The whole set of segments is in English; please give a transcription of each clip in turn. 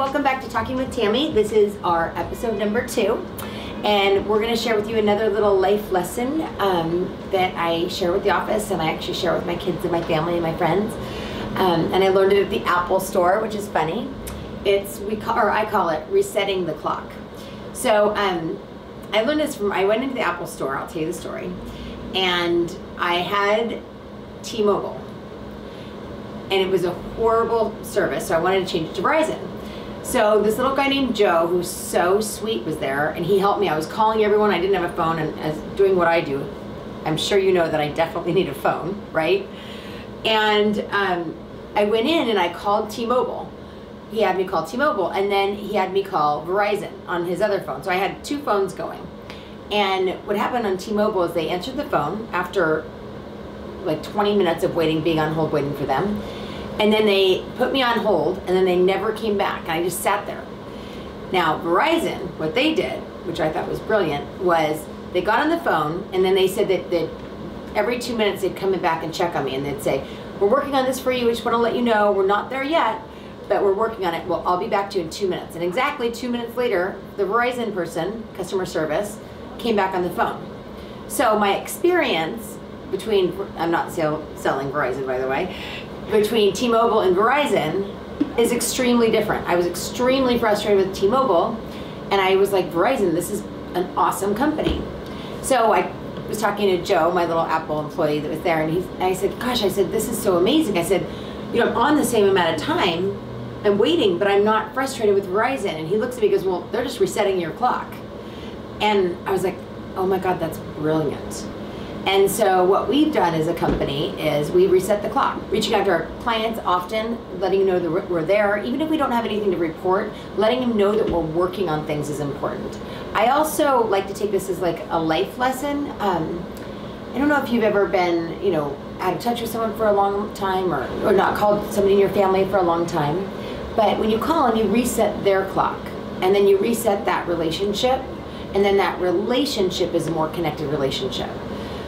welcome back to Talking with Tami. This is our episode number 2, and we're going to share with you another little life lesson that I share with the office, and I actually share with my kids and my family and my friends. And I learned it at the Apple store, which is funny. I call it resetting the clock. So I learned this I went into the Apple store, I'll tell you the story, and I had T-Mobile. And it was a horrible service, so I wanted to change it to Verizon. So this little guy named Joe, who's so sweet, was there, and he helped me. I was calling everyone. I didn't have a phone, and as doing what I do, I'm sure you know that I definitely need a phone, right? And I went in and I called T-Mobile. He had me call T-Mobile, and then he had me call Verizon on his other phone. So I had 2 phones going. And what happened on T-Mobile is they answered the phone after like 20 minutes of waiting, being on hold, waiting for them. And then they put me on hold, and then they never came back, and I just sat there. Now, Verizon, what they did, which I thought was brilliant, was they got on the phone, and then they said that every 2 minutes they'd come back and check on me, and they'd say, we're working on this for you, we just want to let you know, we're not there yet, but we're working on it. Well, I'll be back to you in 2 minutes. And exactly 2 minutes later, the Verizon person, customer service, came back on the phone. So my experience between, I'm not selling Verizon, by the way, between T-Mobile and Verizon is extremely different. I was extremely frustrated with T-Mobile, and I was like, Verizon, this is an awesome company. So I was talking to Joe, my little Apple employee that was there, and I said, gosh, I said, this is so amazing. I said, you know, I'm on the same amount of time, I'm waiting, but I'm not frustrated with Verizon. And he looks at me and goes, well, they're just resetting your clock. And I was like, oh my God, that's brilliant. And so what we've done as a company is we reset the clock, reaching out to our clients often, letting them know that we're there. Even if we don't have anything to report, letting them know that we're working on things is important. I also like to take this as like a life lesson. I don't know if you've ever been, you know, out of touch with someone for a long time, or not called somebody in your family for a long time. But when you call and you reset their clock, and then you reset that relationship, and then that relationship is a more connected relationship.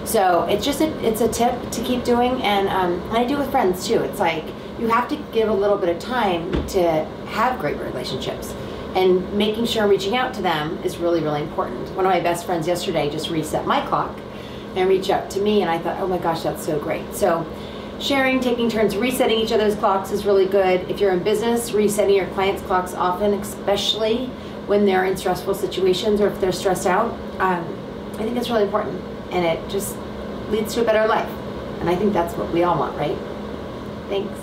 So it's just it's a tip to keep doing, and I do with friends too. It's like you have to give a little bit of time to have great relationships, and making sure reaching out to them is really, really important. One of my best friends yesterday just reset my clock and reached out to me, and I thought, oh my gosh, that's so great. So sharing, taking turns, resetting each other's clocks is really good. If you're in business, resetting your clients' clocks often, especially when they're in stressful situations or if they're stressed out, I think it's really important. And it just leads to a better life. And I think that's what we all want, right? Thanks.